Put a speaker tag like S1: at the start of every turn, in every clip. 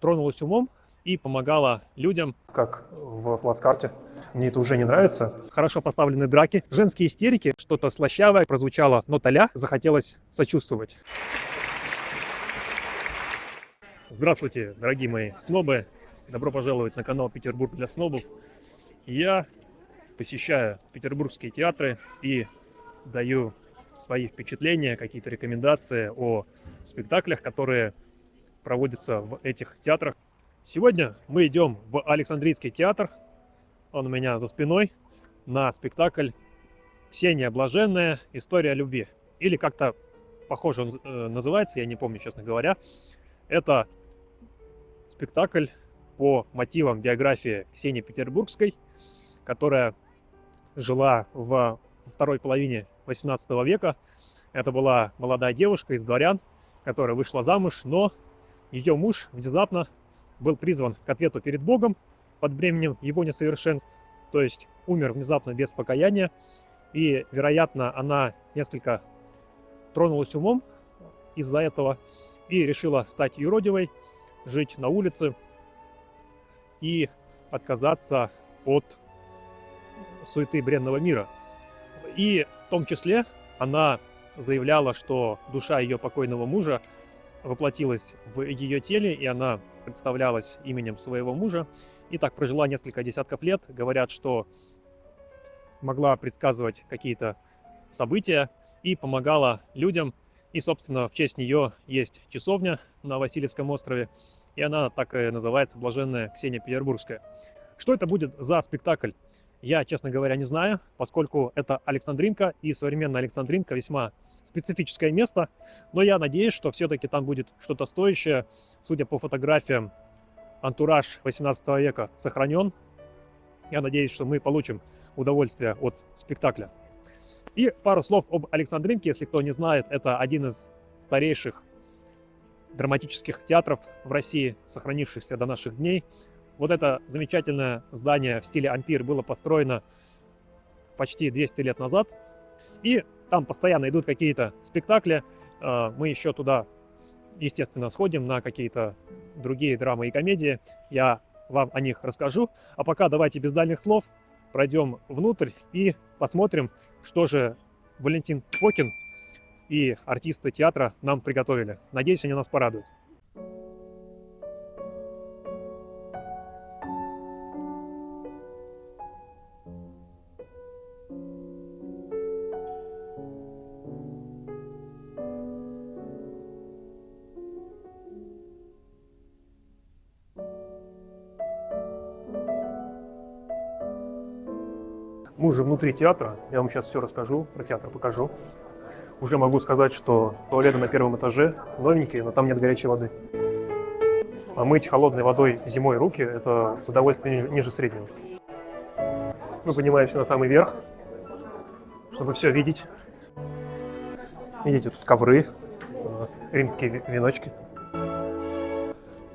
S1: тронулась умом и помогала людям.
S2: Как в плацкарте. Мне это уже не нравится.
S1: Хорошо поставлены драки, женские истерики, что-то слащавое прозвучало, но толя захотелось сочувствовать. Здравствуйте, дорогие мои снобы. Добро пожаловать на канал Петербург для снобов. Я посещаю петербургские театры и даю свои впечатления, какие-то рекомендации о спектаклях, которые проводятся в этих театрах. Сегодня мы идем в Александрийский театр, он у меня за спиной, на спектакль «Ксения Блаженная. История любви». Или как-то похоже он называется, я не помню, честно говоря. Это спектакль по мотивам биографии Ксении Петербургской, которая жила во второй половине 18 века. Это была молодая девушка из дворян, которая вышла замуж, но ее муж внезапно был призван к ответу перед Богом под бременем его несовершенств, то есть умер внезапно без покаяния, и, вероятно, она несколько тронулась умом из-за этого и решила стать юродивой, жить на улице и отказаться от суеты бренного мира. И в том числе она заявляла, что душа ее покойного мужа воплотилась в ее теле, и она представлялась именем своего мужа. И так прожила несколько десятков лет. Говорят, что могла предсказывать какие-то события и помогала людям. И, собственно, в честь нее есть часовня на Васильевском острове. И она так и называется «Блаженная Ксения Петербургская». Что это будет за спектакль? Я, честно говоря, не знаю, поскольку это Александринка, и современная Александринка весьма специфическое место, но я надеюсь, что все-таки там будет что-то стоящее. Судя по фотографиям, антураж 18 века сохранен. Я надеюсь, что мы получим удовольствие от спектакля. И пару слов об Александринке, если кто не знает, это один из старейших драматических театров в России, сохранившихся до наших дней. Вот это замечательное здание в стиле ампир было построено почти 200 лет назад. И там постоянно идут какие-то спектакли. Мы еще туда, естественно, сходим на какие-то другие драмы и комедии. Я вам о них расскажу. А пока давайте без дальних слов пройдем внутрь и посмотрим, что же Валентин Фокин и артисты театра нам приготовили. Надеюсь, они нас порадуют. Мы уже внутри театра, я вам сейчас все расскажу, про театр покажу. Уже могу сказать, что туалеты на первом этаже новенькие, но там нет горячей воды. А мыть холодной водой зимой руки – это удовольствие ниже среднего. Мы поднимаемся на самый верх, чтобы все видеть. Видите, тут ковры, римские веночки.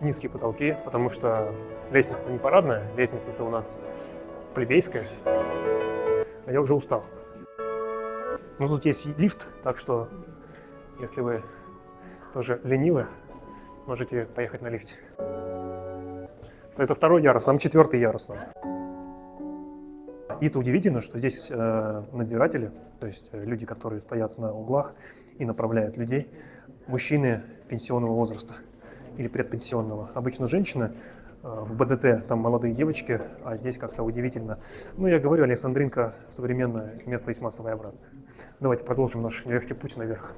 S1: Низкие потолки, потому что лестница не парадная, лестница-то у нас плебейская. А я уже устал. Ну, тут есть лифт, так что, если вы тоже ленивы, можете поехать на лифте. Это второй ярус, там четвертый ярус. И это удивительно, что здесь надзиратели, то есть люди, которые стоят на углах и направляют людей, мужчины пенсионного возраста или предпенсионного. Обычно женщины. В БДТ там молодые девочки, а здесь как-то удивительно. Ну, я говорю, Александринка современное место весьма своеобразное. Давайте продолжим наш нелегкий путь наверх,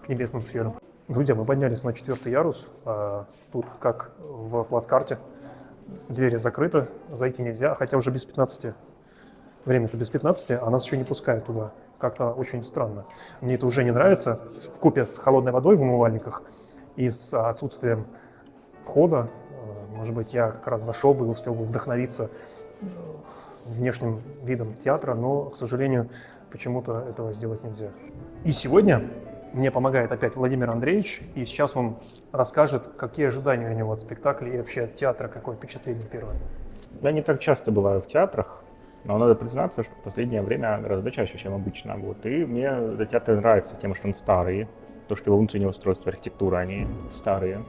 S1: к небесным сферам. Друзья, мы поднялись на 4-й ярус. Тут, как в плацкарте, двери закрыты, зайти нельзя, хотя уже без 15. Время-то без 15, а нас еще не пускают туда. Как-то очень странно. Мне это уже не нравится. Вкупе с холодной водой в умывальниках и с отсутствием входа, может быть, я как раз зашел бы и успел бы вдохновиться внешним видом театра, но, к сожалению, почему-то этого сделать нельзя. И сегодня мне помогает опять Владимир Андреевич, и сейчас он расскажет, какие ожидания у него от спектакля и вообще от театра, какое впечатление первое.
S3: Я не так часто бываю в театрах, но надо признаться, что в последнее время гораздо чаще, чем обычно. Вот. И мне этот театр нравится тем, что он старый, то, что его внутреннее устройство, архитектура, они старые.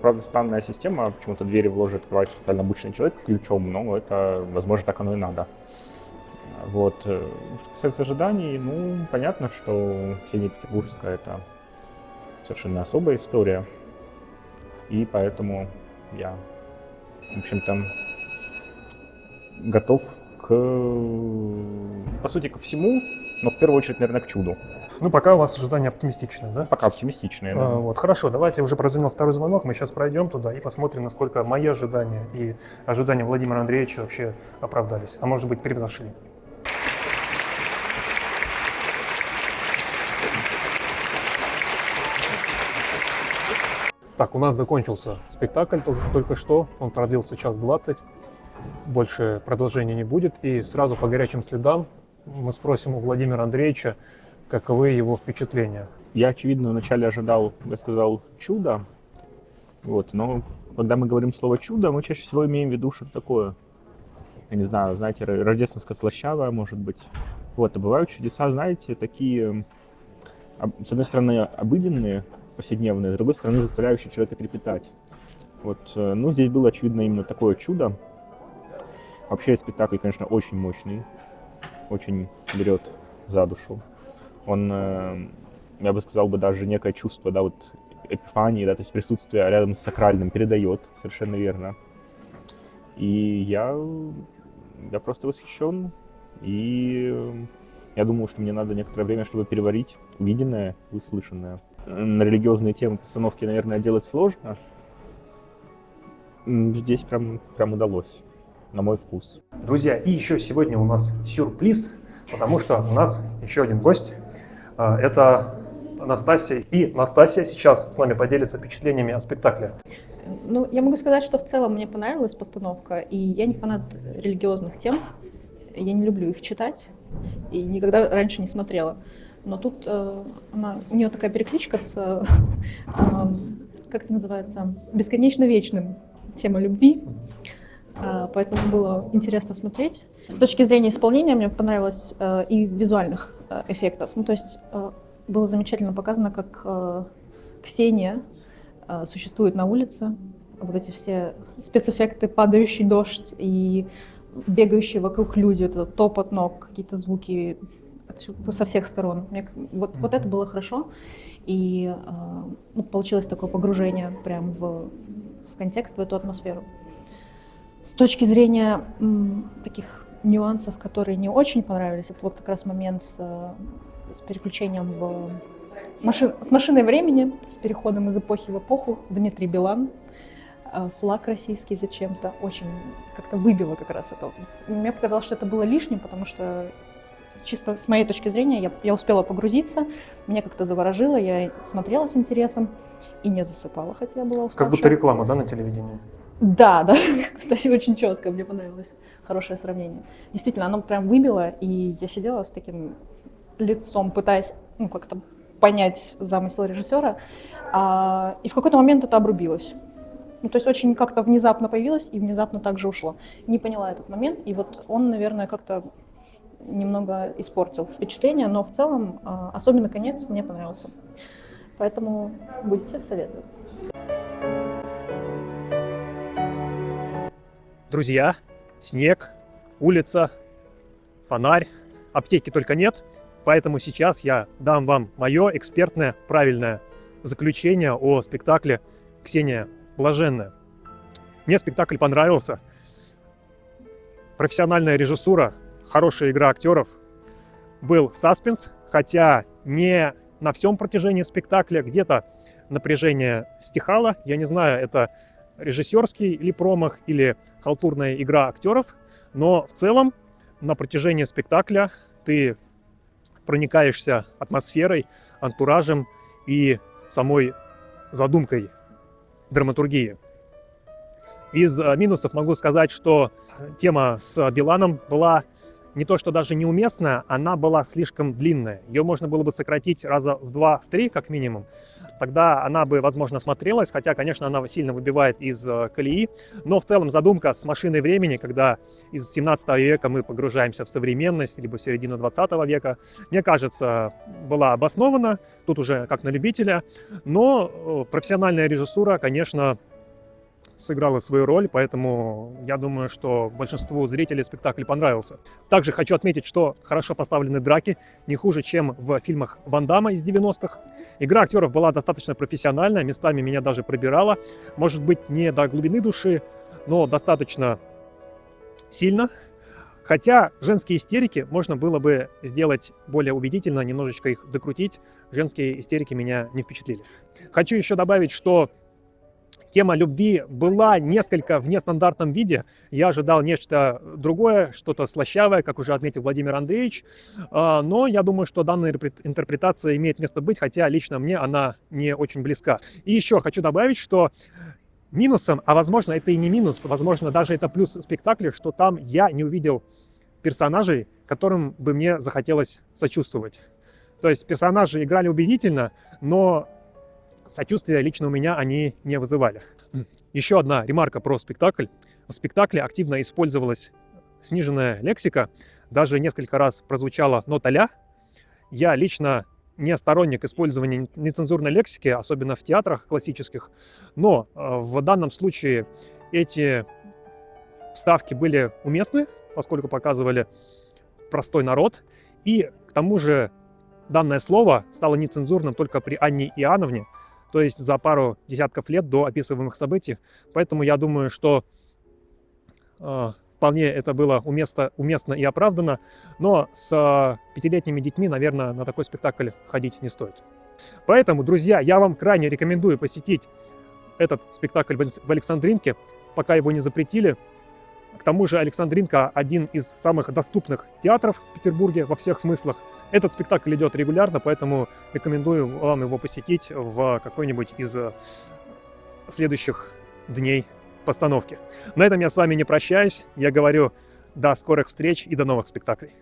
S3: правда, странная система. Почему-то двери в ложи открывает специально обученный человек ключом, но это, возможно, так оно и надо. Вот. Что касается ожиданий, ну, понятно, что Ксения Петербургская — это совершенно особая история. И поэтому я, в общем-то, готов по сути, ко всему, но в первую очередь, наверное, к чуду.
S2: Ну, пока у вас ожидания оптимистичные, да?
S3: Пока оптимистичные, да.
S2: Вот, хорошо, давайте уже прозвенел второй звонок, мы сейчас пройдем туда и посмотрим, насколько мои ожидания и ожидания Владимира Андреевича вообще оправдались, а может быть, превзошли. Так, у нас закончился спектакль только что, он продлился час 20, больше продолжения не будет, и сразу по горячим следам мы спросим у Владимира Андреевича, каковы его впечатления.
S3: Я, очевидно, вначале ожидал, я сказал, чудо, вот, но когда мы говорим слово чудо, мы чаще всего имеем в виду что-то такое, я не знаю, знаете, рождественско-слащавое, может быть. Вот, а бывают чудеса, знаете, такие, с одной стороны, обыденные, повседневные, с другой стороны, заставляющие человека трепетать. Вот, ну, здесь было, очевидно, именно такое чудо. Вообще, спектакль, конечно, очень мощный, очень берет за душу. Он, я бы сказал, даже некое чувство, да, вот эпифании, да, то есть присутствие рядом с сакральным передает, совершенно верно. И я просто восхищен, и я думаю, что мне надо некоторое время, чтобы переварить увиденное и услышанное. На религиозные темы постановки, наверное, делать сложно. Здесь прям удалось, на мой вкус.
S2: Друзья, и еще сегодня у нас сюрприз, потому что у нас еще один гость. Это Настасья. И Настасья сейчас с нами поделится впечатлениями о спектакле.
S4: Ну, я могу сказать, что в целом мне понравилась постановка, и я не фанат религиозных тем, я не люблю их читать, и никогда раньше не смотрела. Но тут у нее такая перекличка с, как это называется, бесконечно вечным, тема любви, поэтому было интересно смотреть. С точки зрения исполнения мне понравилось и визуальных эффектов. Ну, то есть было замечательно показано, как Ксения существует на улице, вот эти все спецэффекты, падающий дождь и бегающие вокруг люди, вот этот топот ног, какие-то звуки со всех сторон. Вот это было хорошо, и получилось такое погружение прям в контекст, в эту атмосферу. С точки зрения таких нюансов, которые не очень понравились, это вот как раз момент с переключением с машиной времени, с переходом из эпохи в эпоху. Дмитрий Билан, флаг российский зачем-то, очень как-то выбило как раз это. Мне показалось, что это было лишним, потому что чисто с моей точки зрения я успела погрузиться, меня как-то заворожило, я смотрела с интересом и не засыпала, хотя я была уставшая.
S2: Как будто реклама, да, на телевидении?
S4: Да, кстати, очень четко, мне понравилось. Хорошее сравнение. Действительно, оно прям выбило, и я сидела с таким лицом, пытаясь как-то понять замысел режиссера, и в какой-то момент это обрубилось. То есть очень как-то внезапно появилось и внезапно также ушло. Не поняла этот момент, и вот он, наверное, как-то немного испортил впечатление, но в целом, особенно конец, мне понравился. Поэтому будете советовать.
S1: Друзья, снег, улица, фонарь, аптеки только нет, поэтому сейчас я дам вам мое экспертное, правильное заключение о спектакле «Ксения Блаженная». Мне спектакль понравился. Профессиональная режиссура, хорошая игра актеров, был саспенс, хотя не на всем протяжении спектакля, где-то напряжение стихало, я не знаю, это режиссерский или промах, или халтурная игра актеров, но в целом на протяжении спектакля ты проникаешься атмосферой, антуражем и самой задумкой драматургии. Из минусов могу сказать, что тема с Биланом была не то что даже неуместная, она была слишком длинная. Ее можно было бы сократить раза в 2-3 как минимум. Тогда она бы, возможно, смотрелась, хотя, конечно, она сильно выбивает из колеи. Но в целом задумка с машиной времени, когда из 17 века мы погружаемся в современность, либо в середину 20 века, мне кажется, была обоснована. Тут уже как на любителя. Но профессиональная режиссура, конечно, сыграла свою роль, поэтому я думаю, что большинству зрителей спектакль понравился. Также хочу отметить, что хорошо поставлены драки, не хуже, чем в фильмах Ван Дамма из 90-х. Игра актеров была достаточно профессиональная, местами меня даже пробирала. Может быть, не до глубины души, но достаточно сильно. Хотя женские истерики можно было бы сделать более убедительно, немножечко их докрутить. Женские истерики меня не впечатлили. Хочу еще добавить, что тема любви была несколько в нестандартном виде. Я ожидал нечто другое, что-то слащавое, как уже отметил Владимир Андреевич. Но я думаю, что данная интерпретация имеет место быть, хотя лично мне она не очень близка. И еще хочу добавить, что минусом, а возможно это и не минус, возможно даже это плюс спектакля, что там я не увидел персонажей, которым бы мне захотелось сочувствовать. То есть персонажи играли убедительно, но сочувствия лично у меня они не вызывали. Еще одна ремарка про спектакль. В спектакле активно использовалась сниженная лексика, даже несколько раз прозвучала нота ля. Я лично не сторонник использования нецензурной лексики, особенно в театрах классических, но в данном случае эти вставки были уместны, поскольку показывали простой народ, и к тому же данное слово стало нецензурным только при Анне Иоанновне, то есть за пару десятков лет до описываемых событий, поэтому я думаю, что вполне это было уместно и оправдано, но с 5-летними детьми, наверное, на такой спектакль ходить не стоит. Поэтому, друзья, я вам крайне рекомендую посетить этот спектакль в Александринке, пока его не запретили. К тому же Александринка один из самых доступных театров в Петербурге во всех смыслах. Этот спектакль идет регулярно, поэтому рекомендую вам его посетить в какой-нибудь из следующих дней постановки. На этом я с вами не прощаюсь. Я говорю до скорых встреч и до новых спектаклей.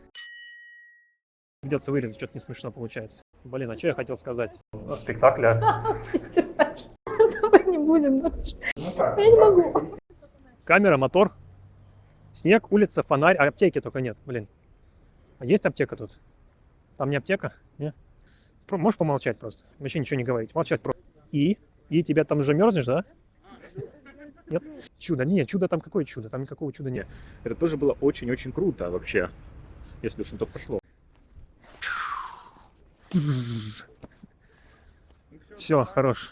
S1: Придется вырезать, что-то не смешно получается. Блин, а что я хотел сказать? Спектакля.
S4: Давай не будем дальше. Я не могу.
S1: Камера, мотор, снег, улица, фонарь, а аптеки только нет, блин. А есть аптека тут? Там не аптека? Не? Можешь помолчать просто? Вообще ничего не говорить. Молчать просто. И тебя там уже мерзнешь, да? Нет? Чудо. Нет, чудо там какое чудо? Там никакого чуда нет.
S3: Это тоже было очень-очень круто вообще, если уж на то пошло.
S1: Все, хорош.